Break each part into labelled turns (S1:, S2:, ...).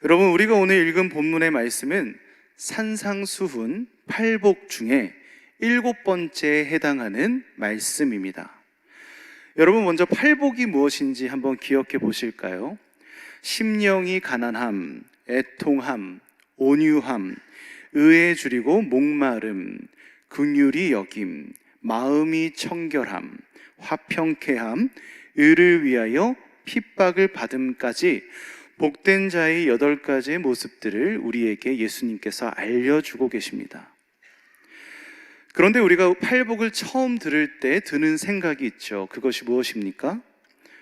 S1: 여러분, 우리가 오늘 읽은 본문의 말씀은 산상수훈 8복 중에 7번째에 해당하는 말씀입니다. 여러분, 먼저 8복이 무엇인지 한번 기억해 보실까요? 심령이 가난함, 애통함, 온유함, 의에 줄이고 목마름, 긍휼히 여김, 마음이 청결함, 화평케함, 의를 위하여 핍박을 받음까지 복된 자의 8가지의 모습들을 우리에게 예수님께서 알려주고 계십니다. 그런데 우리가 8복을 처음 들을 때 드는 생각이 있죠. 그것이 무엇입니까?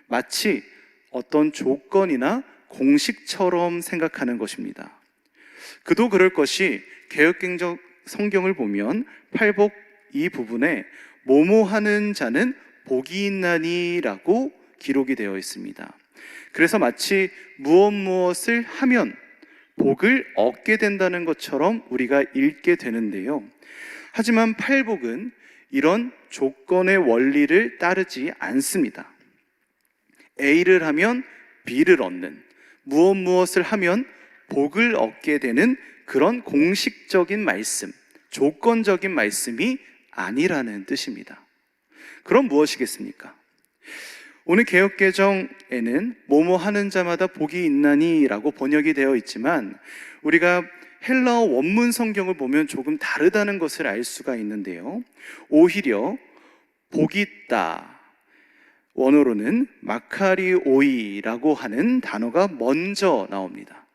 S1: 마치 어떤 조건이나 공식처럼 생각하는 것입니다. 그도 그럴 것이 개역개정 성경을 보면 8복 이 부분에 뭐뭐하는 자는 복이 있나니라고 기록이 되어 있습니다. 그래서 마치 무엇을 하면 복을 얻게 된다는 것처럼 우리가 읽게 되는데요. 하지만 8복은 이런 조건의 원리를 따르지 않습니다. A를 하면 B를 얻는, 무엇을 하면 복을 얻게 되는 그런 공식적인 말씀, 조건적인 말씀이 아니라는 뜻입니다. 그럼 무엇이겠습니까? 오늘 개역개정에는 뭐뭐 하는 자마다 복이 있나니 라고 번역이 되어 있지만 우리가 헬라어 원문 성경을 보면 조금 다르다는 것을 알 수가 있는데요. 오히려 복이 있다, 원어로는 마카리오이라고 하는 단어가 먼저 나옵니다.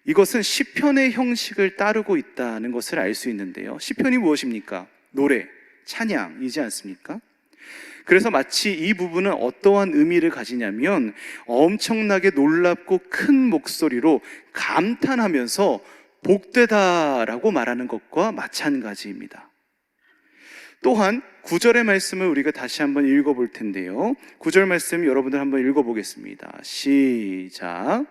S1: 이것은 시편의 형식을 따르고 있다는 것을 알 수 있는데요. 시편이 무엇입니까? 노래, 찬양이지 않습니까? 그래서 마치 이 부분은 어떠한 의미를 가지냐면 엄청나게 놀랍고 큰 목소리로 감탄하면서 복되다라고 말하는 것과 마찬가지입니다. 또한 9절의 말씀을 우리가 다시 한번 읽어볼 텐데요. 9절 말씀 여러분들 한번 읽어보겠습니다. 시작.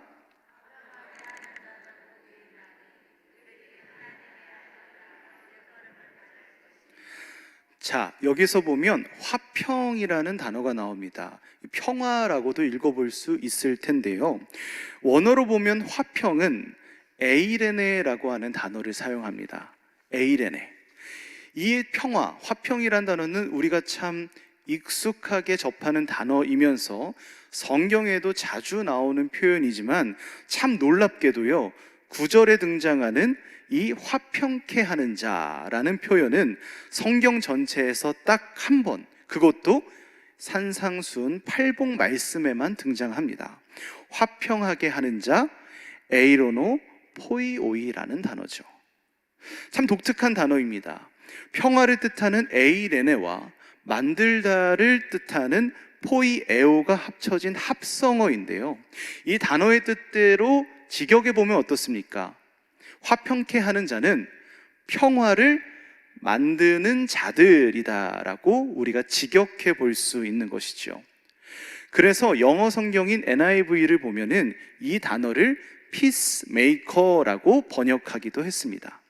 S1: 자, 여기서 보면 화평이라는 단어가 나옵니다. 평화라고도 읽어볼 수 있을 텐데요. 원어로 보면 화평은 에이레네라고 하는 단어를 사용합니다. 에이레네. 이 평화, 화평이라는 단어는 우리가 참 익숙하게 접하는 단어이면서 성경에도 자주 나오는 표현이지만 참 놀랍게도요, 9절에 등장하는 이 화평케 하는 자라는 표현은 성경 전체에서 딱 한 번, 그것도 산상수훈 8복 말씀에만 등장합니다. 화평하게 하는 자, 에이로노 포이오이라는 단어죠. 참 독특한 단어입니다. 평화를 뜻하는 에이레네와 만들다를 뜻하는 포이에오가 합쳐진 합성어인데요. 이 단어의 뜻대로 직역해 보면 어떻습니까? 화평케 하는 자는 평화를 만드는 자들이다라고 우리가 직역해 볼 수 있는 것이죠. 그래서 영어 성경인 NIV를 보면은 이 단어를 peacemaker라고 번역하기도 했습니다.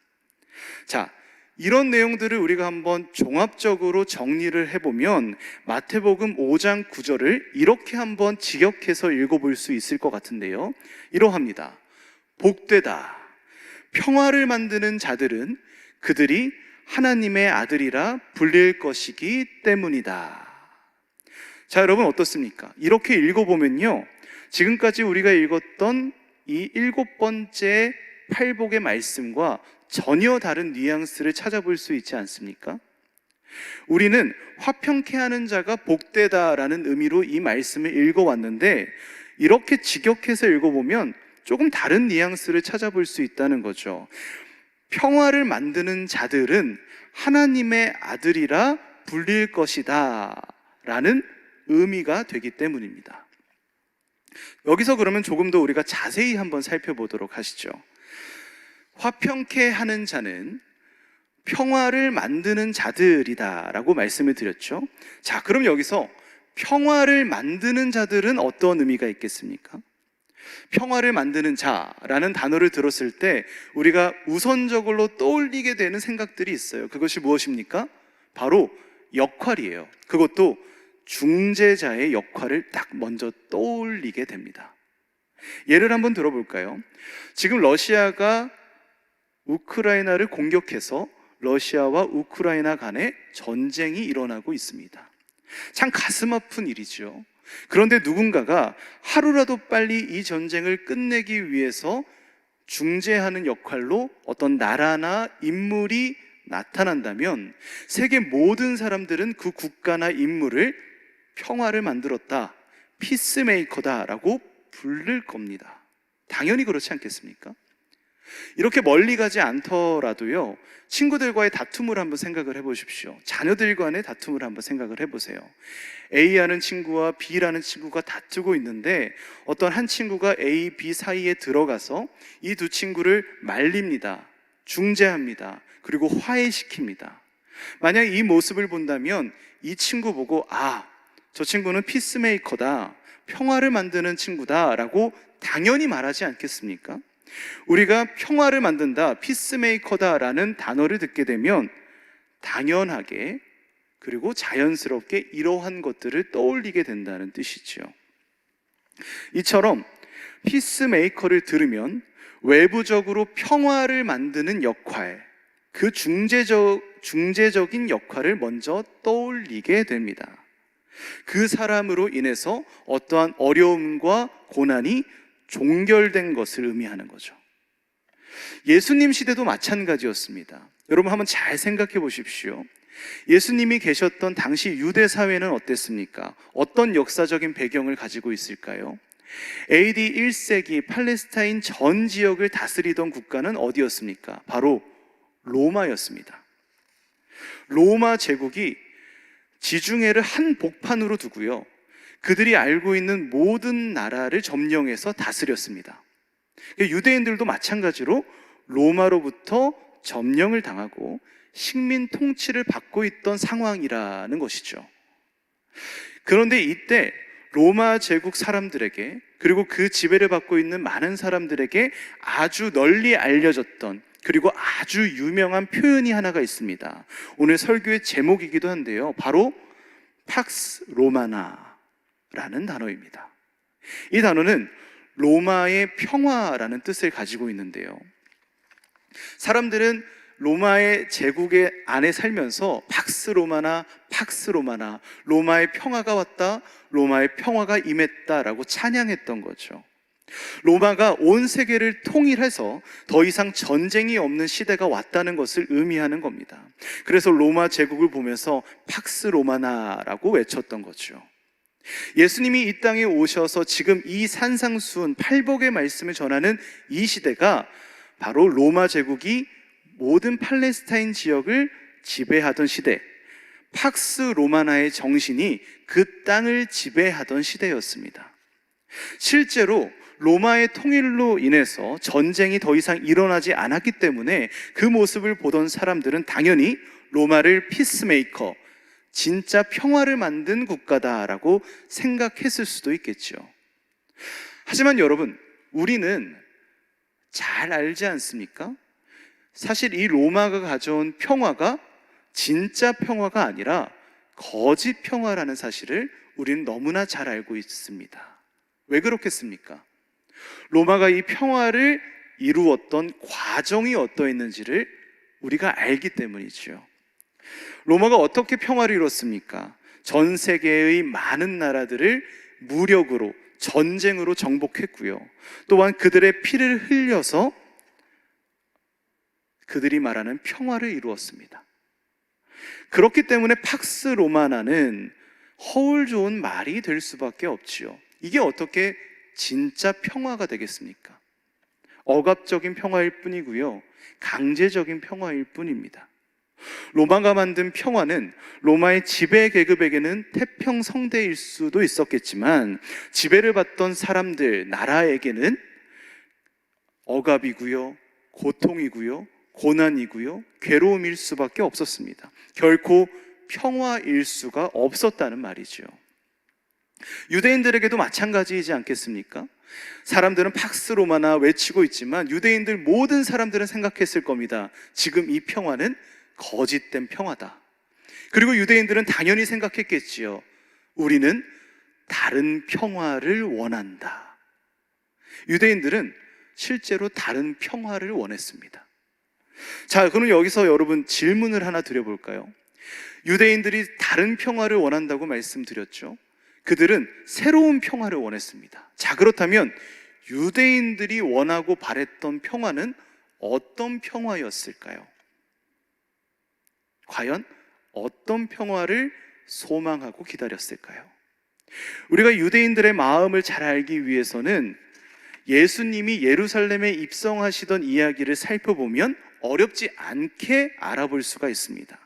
S1: 자, 이런 내용들을 우리가 한번 종합적으로 정리를 해보면 마태복음 5장 9절을 이렇게 한번 직역해서 읽어볼 수 있을 것 같은데요. 이러합니다. 복되다, 평화를 만드는 자들은 그들이 하나님의 아들이라 불릴 것이기 때문이다. 자, 여러분 어떻습니까? 이렇게 읽어보면요, 지금까지 우리가 읽었던 이 7번째 8복의 말씀과 전혀 다른 뉘앙스를 찾아볼 수 있지 않습니까? 우리는 화평케 하는 자가 복되다라는 의미로 이 말씀을 읽어왔는데 이렇게 직역해서 읽어보면 조금 다른 뉘앙스를 찾아볼 수 있다는 거죠. 평화를 만드는 자들은 하나님의 아들이라 불릴 것이다 라는 의미가 되기 때문입니다. 여기서 그러면 조금 더 우리가 자세히 한번 살펴보도록 하시죠. 화평케 하는 자는 평화를 만드는 자들이다 라고 말씀을 드렸죠. 자, 그럼 여기서 평화를 만드는 자들은 어떤 의미가 있겠습니까? 평화를 만드는 자라는 단어를 들었을 때 우리가 우선적으로 떠올리게 되는 생각들이 있어요. 그것이 무엇입니까? 바로 역할이에요. 그것도 중재자의 역할을 딱 먼저 떠올리게 됩니다. 예를 한번 들어볼까요? 지금 러시아가 우크라이나를 공격해서 러시아와 우크라이나 간에 전쟁이 일어나고 있습니다. 참 가슴 아픈 일이죠. 그런데 누군가가 하루라도 빨리 이 전쟁을 끝내기 위해서 중재하는 역할로 어떤 나라나 인물이 나타난다면 세계 모든 사람들은 그 국가나 인물을 평화를 만들었다, 피스메이커다라고 부를 겁니다. 당연히 그렇지 않겠습니까? 이렇게 멀리 가지 않더라도요, 친구들과의 다툼을 한번 생각을 해보십시오. 자녀들 간의 다툼을 한번 생각을 해보세요. A라는 친구와 B라는 친구가 다투고 있는데 어떤 한 친구가 A, B 사이에 들어가서 이 두 친구를 말립니다. 중재합니다. 그리고 화해시킵니다. 만약 이 모습을 본다면 이 친구 보고 저 친구는 피스메이커다, 평화를 만드는 친구다 라고 당연히 말하지 않겠습니까? 우리가 평화를 만든다, 피스메이커다 라는 단어를 듣게 되면 당연하게 그리고 자연스럽게 이러한 것들을 떠올리게 된다는 뜻이죠. 이처럼 피스메이커를 들으면 외부적으로 평화를 만드는 역할, 그 중재적인 역할을 먼저 떠올리게 됩니다. 그 사람으로 인해서 어떠한 어려움과 고난이 종결된 것을 의미하는 거죠. 예수님 시대도 마찬가지였습니다. 여러분 한번 잘 생각해 보십시오. 예수님이 계셨던 당시 유대 사회는 어땠습니까? 어떤 역사적인 배경을 가지고 있을까요? AD 1세기 팔레스타인 전 지역을 다스리던 국가는 어디였습니까? 바로 로마였습니다. 로마 제국이 지중해를 한 복판으로 두고요, 그들이 알고 있는 모든 나라를 점령해서 다스렸습니다. 유대인들도 마찬가지로 로마로부터 점령을 당하고 식민 통치를 받고 있던 상황이라는 것이죠. 그런데 이때 로마 제국 사람들에게, 그리고 그 지배를 받고 있는 많은 사람들에게 아주 널리 알려졌던, 그리고 아주 유명한 표현이 하나가 있습니다. 오늘 설교의 제목이기도 한데요, 바로 팍스 로마나라는 단어입니다. 이 단어는 로마의 평화라는 뜻을 가지고 있는데요, 사람들은 로마의 제국의 안에 살면서 팍스 로마나, 팍스 로마나, 로마의 평화가 왔다, 로마의 평화가 임했다라고 찬양했던 거죠. 로마가 온 세계를 통일해서 더 이상 전쟁이 없는 시대가 왔다는 것을 의미하는 겁니다. 그래서 로마 제국을 보면서 팍스 로마나라고 외쳤던 거죠. 예수님이 이 땅에 오셔서 지금 이 산상수훈 팔복의 말씀을 전하는 이 시대가 바로 로마 제국이 모든 팔레스타인 지역을 지배하던 시대, 팍스 로마나의 정신이 그 땅을 지배하던 시대였습니다. 실제로 로마의 통일로 인해서 전쟁이 더 이상 일어나지 않았기 때문에 그 모습을 보던 사람들은 당연히 로마를 피스메이커, 진짜 평화를 만든 국가다라고 생각했을 수도 있겠죠. 하지만 여러분, 우리는 잘 알지 않습니까? 사실 이 로마가 가져온 평화가 진짜 평화가 아니라 거짓 평화라는 사실을 우리는 너무나 잘 알고 있습니다. 왜 그렇겠습니까? 로마가 이 평화를 이루었던 과정이 어떠했는지를 우리가 알기 때문이죠. 로마가 어떻게 평화를 이뤘습니까? 전 세계의 많은 나라들을 무력으로, 전쟁으로 정복했고요, 또한 그들의 피를 흘려서 그들이 말하는 평화를 이루었습니다. 그렇기 때문에 팍스 로마나는 허울 좋은 말이 될 수밖에 없지요. 이게 어떻게 진짜 평화가 되겠습니까? 억압적인 평화일 뿐이고요, 강제적인 평화일 뿐입니다. 로마가 만든 평화는 로마의 지배 계급에게는 태평성대일 수도 있었겠지만 지배를 받던 사람들, 나라에게는 억압이고요, 고통이고요, 고난이고요, 괴로움일 수밖에 없었습니다. 결코 평화일 수가 없었다는 말이죠. 유대인들에게도 마찬가지이지 않겠습니까? 사람들은 팍스 로마나 외치고 있지만 유대인들 모든 사람들은 생각했을 겁니다. 지금 이 평화는 거짓된 평화다. 그리고 유대인들은 당연히 생각했겠지요. 우리는 다른 평화를 원한다. 유대인들은 실제로 다른 평화를 원했습니다. 자, 그럼 여기서 여러분 질문을 하나 드려볼까요? 유대인들이 다른 평화를 원한다고 말씀드렸죠. 그들은 새로운 평화를 원했습니다. 자, 그렇다면 유대인들이 원하고 바랬던 평화는 어떤 평화였을까요? 과연 어떤 평화를 소망하고 기다렸을까요? 우리가 유대인들의 마음을 잘 알기 위해서는 예수님이 예루살렘에 입성하시던 이야기를 살펴보면 어렵지 않게 알아볼 수가 있습니다.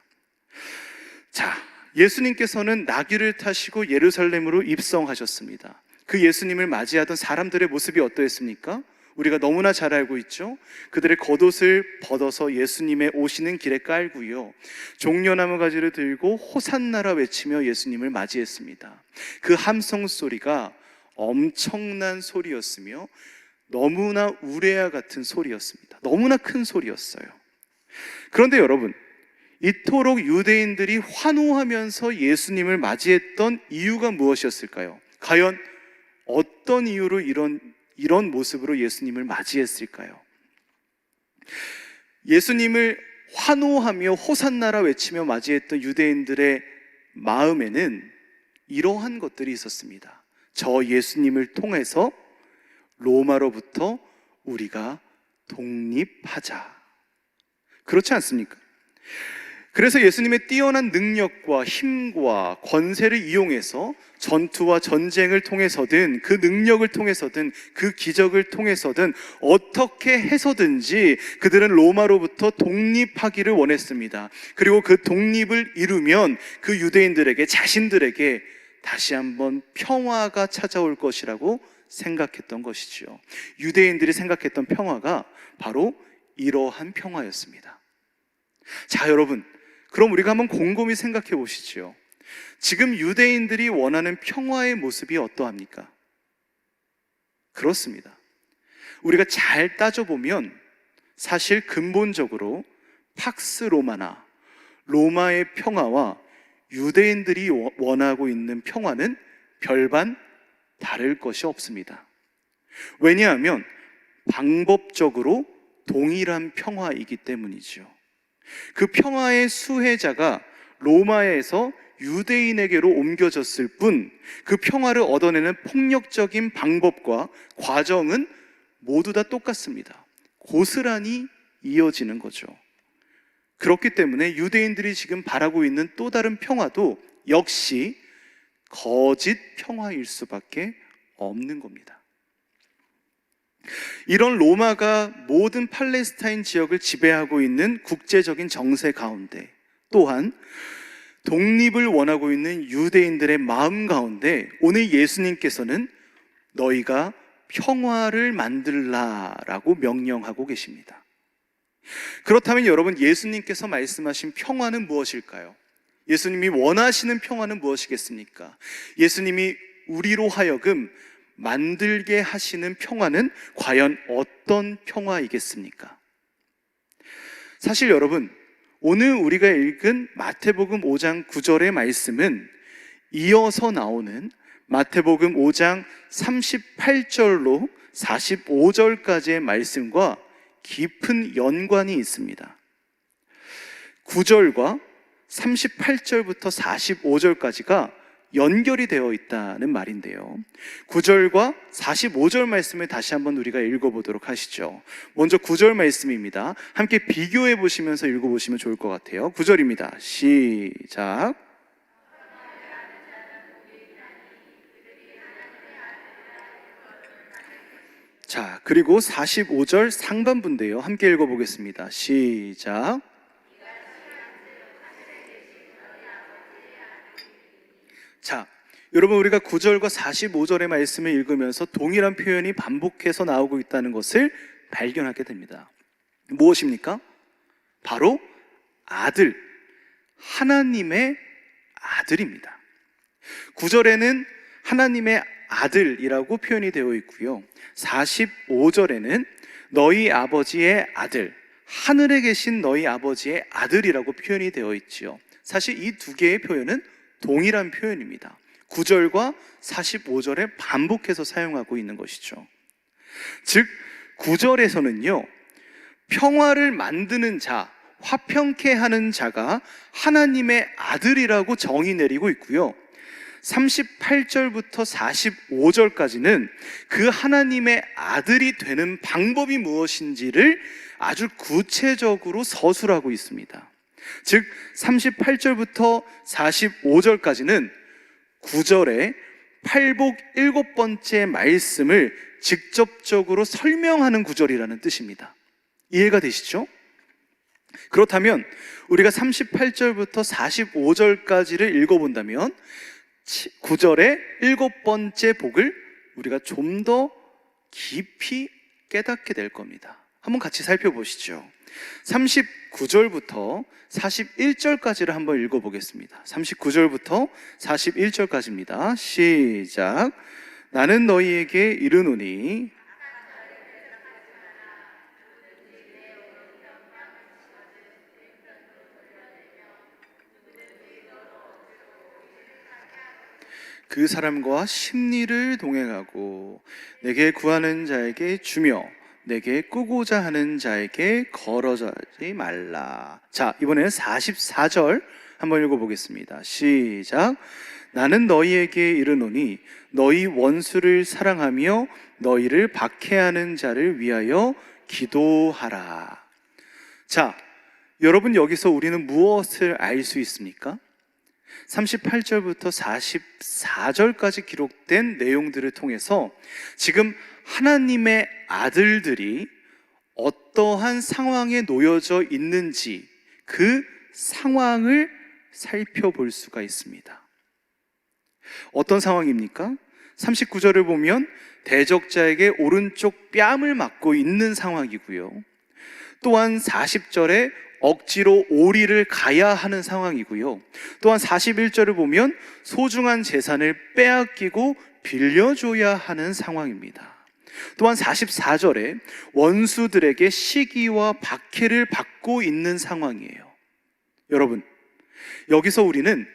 S1: 자, 예수님께서는 나귀를 타시고 예루살렘으로 입성하셨습니다. 그 예수님을 맞이하던 사람들의 모습이 어떠했습니까? 우리가 너무나 잘 알고 있죠. 그들의 겉옷을 벗어서 예수님의 오시는 길에 깔고요, 종려나무 가지를 들고 호산나라 외치며 예수님을 맞이했습니다. 그 함성 소리가 엄청난 소리였으며 너무나 우레와 같은 소리였습니다. 너무나 큰 소리였어요. 그런데 여러분, 이토록 유대인들이 환호하면서 예수님을 맞이했던 이유가 무엇이었을까요? 과연 어떤 이유로 이런 모습으로 예수님을 맞이했을까요? 예수님을 환호하며 호산나라 외치며 맞이했던 유대인들의 마음에는 이러한 것들이 있었습니다. 저 예수님을 통해서 로마로부터 우리가 독립하자. 그렇지 않습니까? 그래서 예수님의 뛰어난 능력과 힘과 권세를 이용해서 전투와 전쟁을 통해서든 그 능력을 통해서든 그 기적을 통해서든 어떻게 해서든지 그들은 로마로부터 독립하기를 원했습니다. 그리고 그 독립을 이루면 그 유대인들에게, 자신들에게 다시 한번 평화가 찾아올 것이라고 생각했던 것이지요. 유대인들이 생각했던 평화가 바로 이러한 평화였습니다. 자, 여러분, 그럼 우리가 한번 곰곰이 생각해 보시죠. 지금 유대인들이 원하는 평화의 모습이 어떠합니까? 그렇습니다. 우리가 잘 따져보면 사실 근본적으로 팍스 로마나 로마의 평화와 유대인들이 원하고 있는 평화는 별반 다를 것이 없습니다. 왜냐하면 방법적으로 동일한 평화이기 때문이죠. 그 평화의 수혜자가 로마에서 유대인에게로 옮겨졌을 뿐, 그 평화를 얻어내는 폭력적인 방법과 과정은 모두 다 똑같습니다. 고스란히 이어지는 거죠. 그렇기 때문에 유대인들이 지금 바라고 있는 또 다른 평화도 역시 거짓 평화일 수밖에 없는 겁니다. 이런 로마가 모든 팔레스타인 지역을 지배하고 있는 국제적인 정세 가운데, 또한 독립을 원하고 있는 유대인들의 마음 가운데 오늘 예수님께서는 너희가 평화를 만들라라고 명령하고 계십니다. 그렇다면 여러분, 예수님께서 말씀하신 평화는 무엇일까요? 예수님이 원하시는 평화는 무엇이겠습니까? 예수님이 우리로 하여금 만들게 하시는 평화는 과연 어떤 평화이겠습니까? 사실 여러분, 오늘 우리가 읽은 마태복음 5장 9절의 말씀은 이어서 나오는 마태복음 5장 38절로 45절까지의 말씀과 깊은 연관이 있습니다. 9절과 38절부터 45절까지가 연결이 되어 있다는 말인데요, 9절과 45절 말씀을 다시 한번 우리가 읽어보도록 하시죠. 먼저 9절 말씀입니다. 함께 비교해 보시면서 읽어보시면 좋을 것 같아요. 9절입니다. 시작. 자, 그리고 45절 상반부인데요, 함께 읽어보겠습니다. 시작. 자, 여러분, 우리가 9절과 45절의 말씀을 읽으면서 동일한 표현이 반복해서 나오고 있다는 것을 발견하게 됩니다. 무엇입니까? 바로 아들, 하나님의 아들입니다. 9절에는 하나님의 아들이라고 표현이 되어 있고요, 45절에는 너희 아버지의 아들, 하늘에 계신 너희 아버지의 아들이라고 표현이 되어 있지요. 사실 이 두 개의 표현은 동일한 표현입니다. 9절과 45절에 반복해서 사용하고 있는 것이죠. 즉 9절에서는요, 평화를 만드는 자, 화평케 하는 자가 하나님의 아들이라고 정의 내리고 있고요, 38절부터 45절까지는 그 하나님의 아들이 되는 방법이 무엇인지를 아주 구체적으로 서술하고 있습니다. 즉 38절부터 45절까지는 9절에 팔복 7번째 말씀을 직접적으로 설명하는 구절이라는 뜻입니다. 이해가 되시죠? 그렇다면 우리가 38절부터 45절까지를 읽어본다면 9절의 7번째 복을 우리가 좀 더 깊이 깨닫게 될 겁니다. 한번 같이 살펴보시죠. 39절부터 41절까지를 한번 읽어보겠습니다. 39절부터 41절까지입니다. 시작. 나는 너희에게 이르노니 그 사람과 심리를 동행하고 내게 구하는 자에게 주며 내게 꾸고자 하는 자에게 걸어가지 말라. 자, 이번에는 44절 한번 읽어보겠습니다. 시작. 나는 너희에게 이르노니 너희 원수를 사랑하며 너희를 박해하는 자를 위하여 기도하라. 자, 여러분, 여기서 우리는 무엇을 알 수 있습니까? 38절부터 44절까지 기록된 내용들을 통해서 지금 하나님의 아들들이 어떠한 상황에 놓여져 있는지 그 상황을 살펴볼 수가 있습니다. 어떤 상황입니까? 39절을 보면 대적자에게 오른쪽 뺨을 맞고 있는 상황이고요, 또한 40절에 억지로 오리를 가야 하는 상황이고요, 또한 41절을 보면 소중한 재산을 빼앗기고 빌려줘야 하는 상황입니다. 또한 44절에 원수들에게 시기와 박해를 받고 있는 상황이에요. 여러분, 여기서 우리는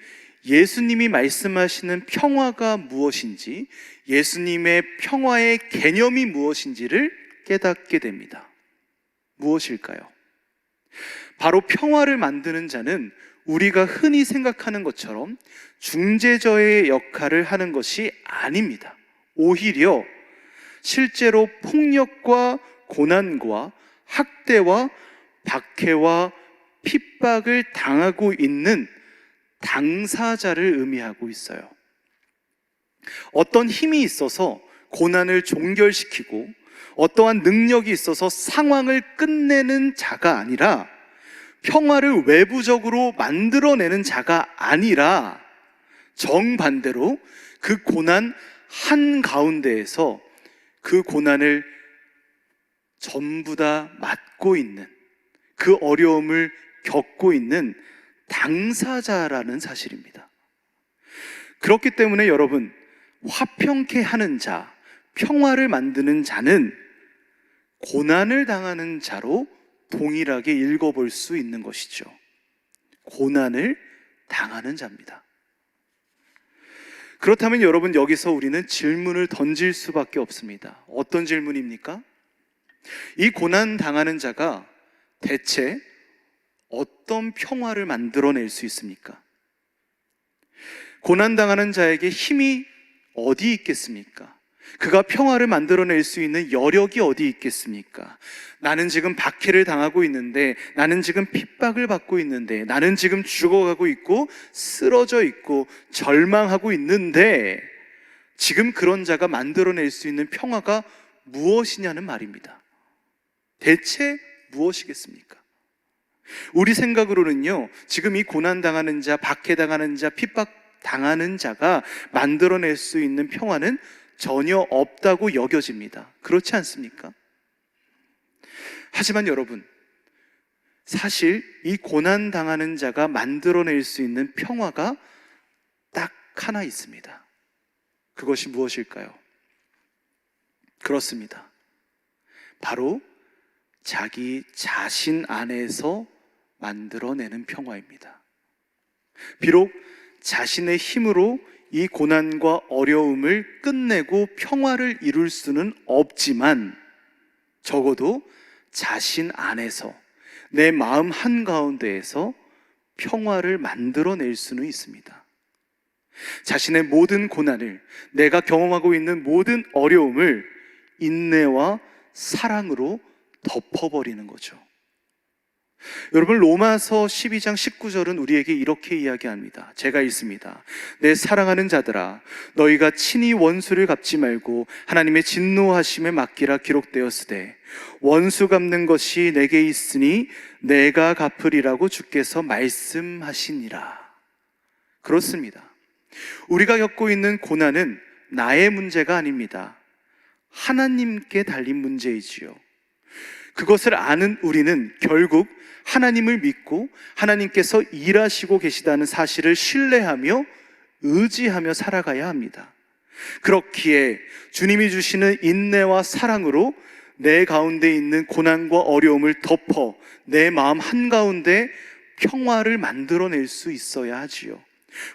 S1: 예수님이 말씀하시는 평화가 무엇인지, 예수님의 평화의 개념이 무엇인지를 깨닫게 됩니다. 무엇일까요? 바로 평화를 만드는 자는 우리가 흔히 생각하는 것처럼 중재자의 역할을 하는 것이 아닙니다. 오히려 실제로 폭력과 고난과 학대와 박해와 핍박을 당하고 있는 당사자를 의미하고 있어요. 어떤 힘이 있어서 고난을 종결시키고 어떠한 능력이 있어서 상황을 끝내는 자가 아니라, 평화를 외부적으로 만들어내는 자가 아니라, 정반대로 그 고난 한가운데에서 그 고난을 전부 다 맡고 있는, 그 어려움을 겪고 있는 당사자라는 사실입니다. 그렇기 때문에 여러분, 화평케 하는 자, 평화를 만드는 자는 고난을 당하는 자로 동일하게 읽어볼 수 있는 것이죠. 고난을 당하는 자입니다. 그렇다면 여러분, 여기서 우리는 질문을 던질 수밖에 없습니다. 어떤 질문입니까? 이 고난 당하는 자가 대체 어떤 평화를 만들어낼 수 있습니까? 고난 당하는 자에게 힘이 어디 있겠습니까? 그가 평화를 만들어낼 수 있는 여력이 어디 있겠습니까? 나는 지금 박해를 당하고 있는데, 나는 지금 핍박을 받고 있는데, 나는 지금 죽어가고 있고 쓰러져 있고 절망하고 있는데, 지금 그런 자가 만들어낼 수 있는 평화가 무엇이냐는 말입니다. 대체 무엇이겠습니까? 우리 생각으로는요, 지금 이 고난당하는 자, 박해당하는 자, 핍박당하는 자가 만들어낼 수 있는 평화는 전혀 없다고 여겨집니다. 그렇지 않습니까? 하지만 여러분, 사실 이 고난당하는 자가 만들어낼 수 있는 평화가 딱 하나 있습니다. 그것이 무엇일까요? 그렇습니다. 바로 자기 자신 안에서 만들어내는 평화입니다. 비록 자신의 힘으로 이 고난과 어려움을 끝내고 평화를 이룰 수는 없지만 적어도 자신 안에서, 내 마음 한가운데에서 평화를 만들어낼 수는 있습니다. 자신의 모든 고난을, 내가 경험하고 있는 모든 어려움을 인내와 사랑으로 덮어버리는 거죠. 여러분, 로마서 12장 19절은 우리에게 이렇게 이야기합니다. 제가 읽습니다. 내 사랑하는 자들아, 너희가 친히 원수를 갚지 말고 하나님의 진노하심에 맡기라 기록되었으되 원수 갚는 것이 내게 있으니 내가 갚으리라고 주께서 말씀하시니라. 그렇습니다. 우리가 겪고 있는 고난은 나의 문제가 아닙니다. 하나님께 달린 문제이지요. 그것을 아는 우리는 결국 하나님을 믿고 하나님께서 일하시고 계시다는 사실을 신뢰하며 의지하며 살아가야 합니다. 그렇기에 주님이 주시는 인내와 사랑으로 내 가운데 있는 고난과 어려움을 덮어 내 마음 한가운데 평화를 만들어낼 수 있어야 하지요.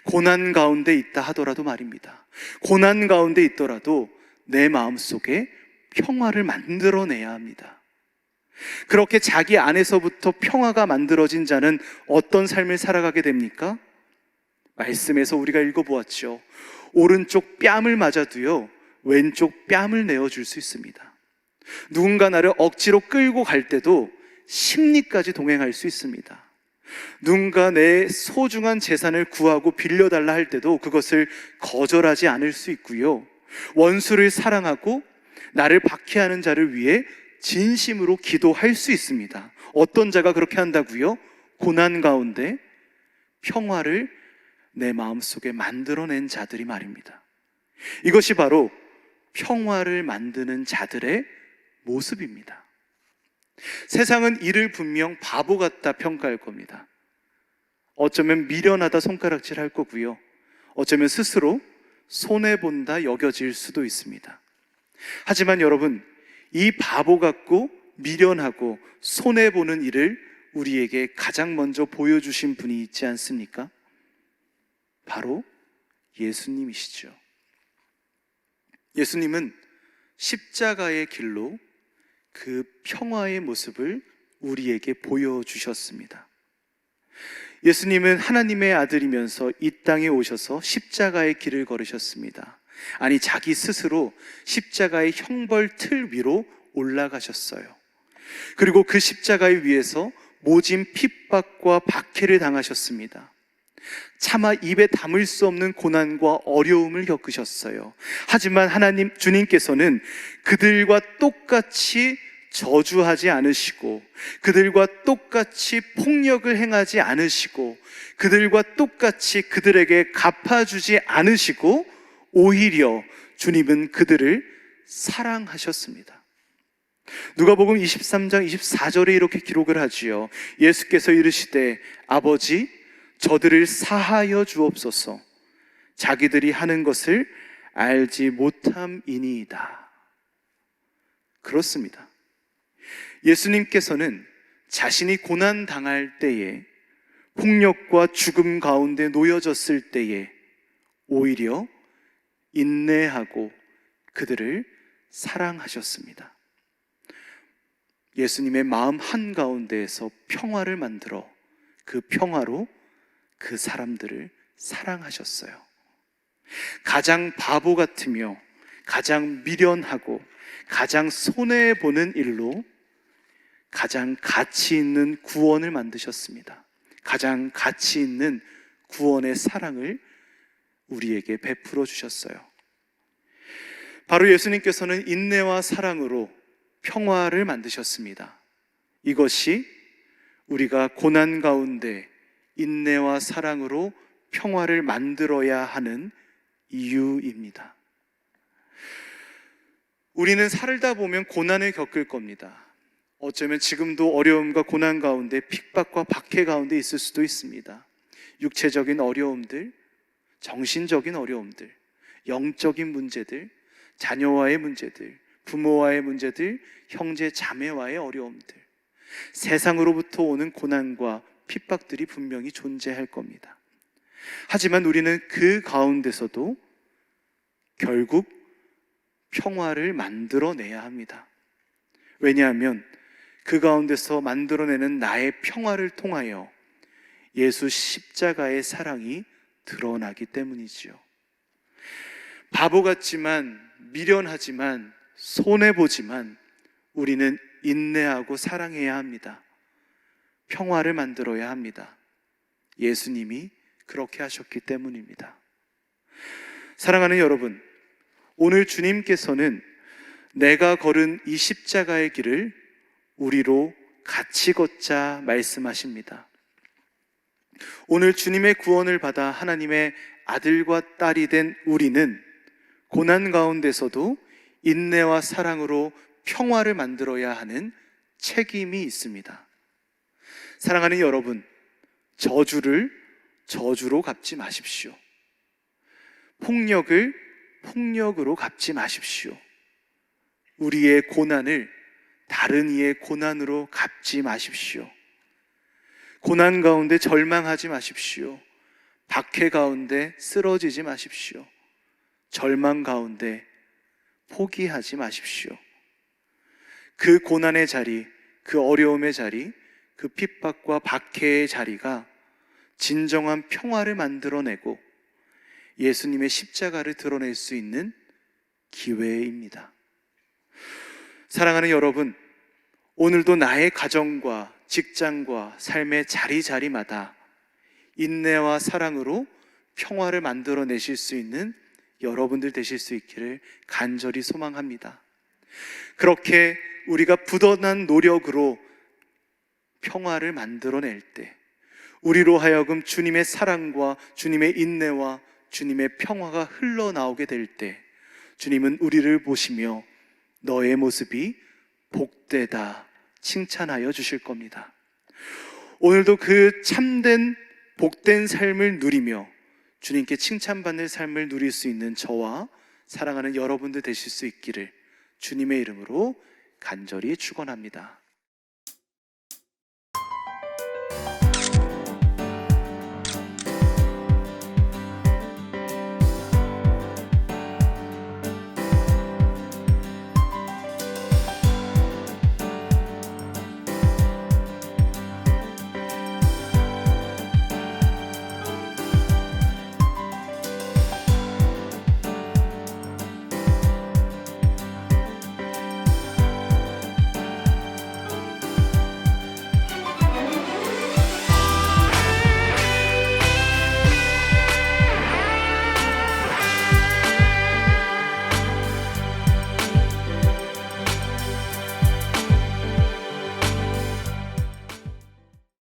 S1: 고난 가운데 있다 하더라도 말입니다. 고난 가운데 있더라도 내 마음속에 평화를 만들어내야 합니다. 그렇게 자기 안에서부터 평화가 만들어진 자는 어떤 삶을 살아가게 됩니까? 말씀에서 우리가 읽어보았죠. 오른쪽 뺨을 맞아도요, 왼쪽 뺨을 내어줄 수 있습니다. 누군가 나를 억지로 끌고 갈 때도 심리까지 동행할 수 있습니다. 누군가 내 소중한 재산을 구하고 빌려달라 할 때도 그것을 거절하지 않을 수 있고요. 원수를 사랑하고 나를 박해하는 자를 위해 진심으로 기도할 수 있습니다. 어떤 자가 그렇게 한다고요? 고난 가운데 평화를 내 마음속에 만들어낸 자들이 말입니다. 이것이 바로 평화를 만드는 자들의 모습입니다. 세상은 이를 분명 바보 같다 평가할 겁니다. 어쩌면 미련하다 손가락질 할 거고요. 어쩌면 스스로 손해본다 여겨질 수도 있습니다. 하지만 여러분, 이 바보 같고 미련하고 손해보는 일을 우리에게 가장 먼저 보여주신 분이 있지 않습니까? 바로 예수님이시죠. 예수님은 십자가의 길로 그 평화의 모습을 우리에게 보여주셨습니다. 예수님은 하나님의 아들이면서 이 땅에 오셔서 십자가의 길을 걸으셨습니다. 아니, 자기 스스로 십자가의 형벌 틀 위로 올라가셨어요. 그리고 그 십자가 위에서 모진 핍박과 박해를 당하셨습니다. 차마 입에 담을 수 없는 고난과 어려움을 겪으셨어요. 하지만 하나님, 주님께서는 그들과 똑같이 저주하지 않으시고, 그들과 똑같이 폭력을 행하지 않으시고, 그들과 똑같이 그들에게 갚아주지 않으시고, 오히려 주님은 그들을 사랑하셨습니다. 누가복음 23장 24절에 이렇게 기록을 하지요. 예수께서 이르시되 아버지, 저들을 사하여 주옵소서. 자기들이 하는 것을 알지 못함이니이다. 그렇습니다. 예수님께서는 자신이 고난 당할 때에, 폭력과 죽음 가운데 놓여졌을 때에 오히려 인내하고 그들을 사랑하셨습니다. 예수님의 마음 한가운데에서 평화를 만들어 그 평화로 그 사람들을 사랑하셨어요. 가장 바보 같으며 가장 미련하고 가장 손해보는 일로 가장 가치 있는 구원을 만드셨습니다. 가장 가치 있는 구원의 사랑을 우리에게 베풀어 주셨어요. 바로 예수님께서는 인내와 사랑으로 평화를 만드셨습니다. 이것이 우리가 고난 가운데 인내와 사랑으로 평화를 만들어야 하는 이유입니다. 우리는 살다 보면 고난을 겪을 겁니다. 어쩌면 지금도 어려움과 고난 가운데, 핍박과 박해 가운데 있을 수도 있습니다. 육체적인 어려움들, 정신적인 어려움들, 영적인 문제들, 자녀와의 문제들, 부모와의 문제들, 형제 자매와의 어려움들, 세상으로부터 오는 고난과 핍박들이 분명히 존재할 겁니다. 하지만 우리는 그 가운데서도 결국 평화를 만들어내야 합니다. 왜냐하면 그 가운데서 만들어내는 나의 평화를 통하여 예수 십자가의 사랑이 드러나기 때문이지요. 바보 같지만, 미련하지만, 손해보지만 우리는 인내하고 사랑해야 합니다. 평화를 만들어야 합니다. 예수님이 그렇게 하셨기 때문입니다. 사랑하는 여러분, 오늘 주님께서는 내가 걸은 이 십자가의 길을 우리로 같이 걷자 말씀하십니다. 오늘 주님의 구원을 받아 하나님의 아들과 딸이 된 우리는 고난 가운데서도 인내와 사랑으로 평화를 만들어야 하는 책임이 있습니다. 사랑하는 여러분, 저주를 저주로 갚지 마십시오. 폭력을 폭력으로 갚지 마십시오. 우리의 고난을 다른 이의 고난으로 갚지 마십시오. 고난 가운데 절망하지 마십시오. 박해 가운데 쓰러지지 마십시오. 절망 가운데 포기하지 마십시오. 그 고난의 자리, 그 어려움의 자리, 그 핍박과 박해의 자리가 진정한 평화를 만들어내고 예수님의 십자가를 드러낼 수 있는 기회입니다. 사랑하는 여러분, 오늘도 나의 가정과 직장과 삶의 자리자리마다 인내와 사랑으로 평화를 만들어내실 수 있는 여러분들 되실 수 있기를 간절히 소망합니다. 그렇게 우리가 부단한 노력으로 평화를 만들어낼 때 우리로 하여금 주님의 사랑과 주님의 인내와 주님의 평화가 흘러나오게 될 때 주님은 우리를 보시며 너의 모습이 복되다 칭찬하여 주실 겁니다. 오늘도 그 참된 복된 삶을 누리며 주님께 칭찬받는 삶을 누릴 수 있는 저와 사랑하는 여러분들 되실 수 있기를 주님의 이름으로 간절히 축원합니다.